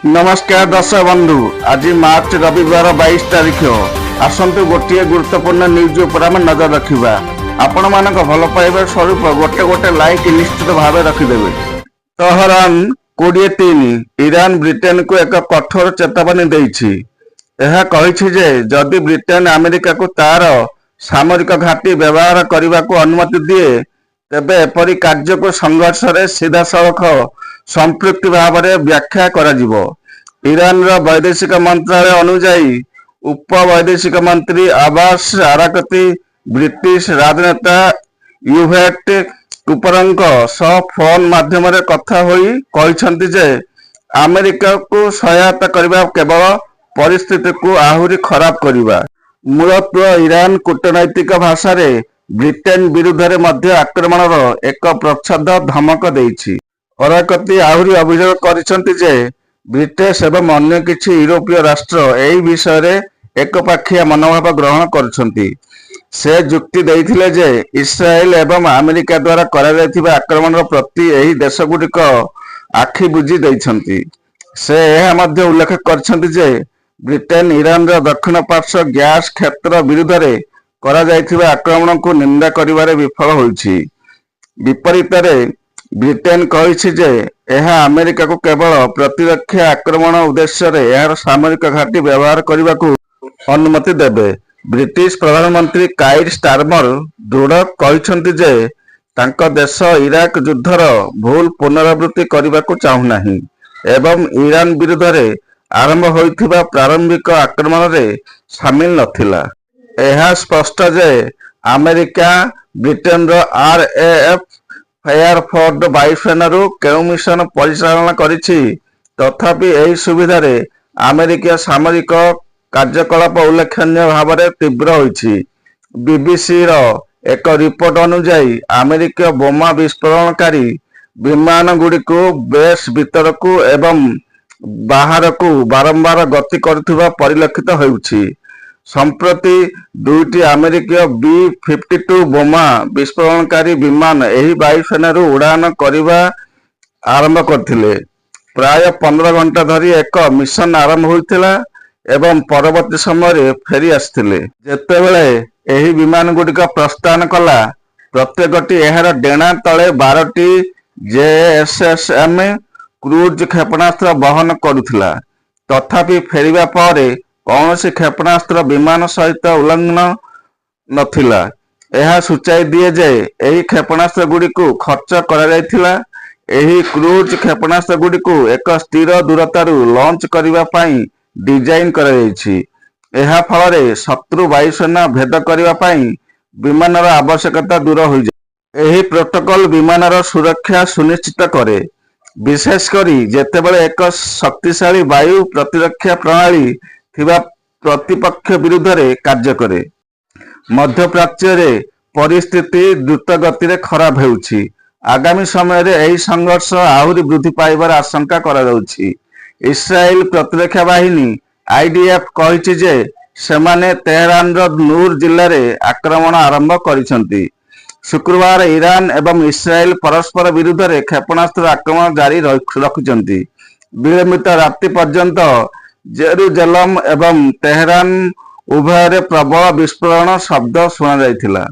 नमस्कार दर्शक बंधु। आज मार्च रविवार 22 तारीख। आसतु गोटे गुरुत्वपूर्ण न्यूज उपर आम नजर रखा। आपण मान भल पाइबा स्वरूप गोटे गोटे लाइक निश्चित भाव रखिदेवे। तहरान 23 ईरान ब्रिटेन को एक कठोर चेतावनी देछि। यह कहिछि जे जदि ब्रिटेन अमेरिका को तार सामरिक घाटी व्यवहार करने को अनुमति दिए तेबे एपरी कार्य को संघर्ष रे सीधा सड़क संपृक्ति भाव में व्याख्या करा। ईरान वैदेशिक मंत्रालय अनुजाई उप वैदेशिक मंत्री अब्बास आराकती ब्रिटिश राजनेता यूवेट कुपरଙ୍କ सह फोन माध्यम कथा होई कहिसंती जे अमेरिका को सहायता करबा केवल परिस्थिति को आहुरी खराब करबा। मूलतः ईरान कूटनैतिक भाषा रे ब्रिटेन विरुद्ध रे मध्य आक्रमणर एक प्रच्छद धमक देछि। अराकती आहुरी अभियोग करिसंती जे ब्रिटेन एवं अन्य किछि यूरोपीय राष्ट्र एही विषय रे एकपाखिया मनोभाव ग्रहण करुछंती। से जुक्ति देइथिले जे इस्राएल एवं अमेरिका द्वारा करा जायथिबा आक्रमणर प्रति एही देशगुड़िक आखि बुझी दैछंती। से यह मध्य उल्लेख करछंती जे ब्रिटेन ईरान रो दक्षिण पार्श्व गैस क्षेत्र विरुद्ध रे करा जायथिबा आक्रमण को निंदा करिबारे विफल होइछि। विपरीत रे ब्रिटेन कहिछि जे यह अमेरिका को केवल प्रतिरक्षा आक्रमण उद्देश्य रे यार सामरिक घाटी व्यवहार करने को अनुमति देबे। ब्रिटिश प्रधानमंत्री कायर स्टारमर दृढ़ कहिसंती जे तांको देश इराक युद्धर भूल पुनरावृत्ति करने को चाहू नाही एवं ईरान विरुद्ध रे आरंभ होइथिबा प्रारंभिक आक्रमण रे शामिल नथिला। यह स्पष्ट जे अमेरिका ब्रिटेन रो आरएएफ फायरफोर्ड वायुसेना केउ मिशन परिचालना करिछि तथापि एही सुविधा रे अमेरिका सामरिक कार्यकलाप उल्लेखनीय भाव में तीव्र होइछि। बीबीसी रो एक रिपोर्ट अनुसार अमेरिका बोमा विस्फोरणकारी विमान गुड़ी को बेस भीतर को एवं बाहर को बारंबार गति करुवा परिलक्षित होउछि। संप्रति दुईटी अमेरिकीय B-52 बोमा विस्फोरणकारी विमान एही वायुसेना उड़ान करने आरंभ करथिले। प्राय 15 घंटा धरी एक मिशन आरंभ होइथिला एवं परवर्ती समय फेरी आसथिले। जेतेबेले एही विमान गुड़िक प्रस्थान कला प्रत्येकटी एहार डेणा तले 12टी JSSM क्रूज क्षेपणास्त्र बहन करुथिला। तथापि फेरिबा परे कौनसी क्षेपणास्त्र विमान सहित उल्लंघन नथिला। यह सूचाई दिए जे एही क्षेपणास्त्र गुड़ी को खर्च करा जायथिला। एही क्रूज क्षेपणास्त्र गुड़ी को एक स्थिर दूरतारू लॉन्च करने पाई डिजाइन करा जायछि। एहा फलरे शत्रु वायुसेना भेद करने पाई विमानर आवश्यकता दूर हो जाए। एही प्रोटोकॉल विमानर सुरक्षा सुनिश्चित करे, विशेषकर जेतेबेले एक शक्तिशाली वायु प्रतिरक्षा प्रणाली थिबा प्रतिपक्ष विरुद्ध रे कार्य करे। मध्य प्राच्य रे परिस्थिति द्रुत गति रे खराब हेउछि। आगामी समय रे एही संघर्ष आहुरी वृद्धि पाइबार आशंका करा जाउछि। इस्राएल प्रतिरक्षा बाहिनी IDF कहिछि जे सेमाने तेहरान रो नूर जिल्ला रे आक्रमण आरंभ करिसंती। शुक्रवार ईरान एवं इस्राएल परस्पर विरुद्ध रे क्षेपणास्त्र आक्रमण जारी रखिसंती। विलंबित रात्रि पर्यंत जेरुजलम एवं तेहरान उभय प्रबल विस्फोरण शब्द शुणा जायथिला।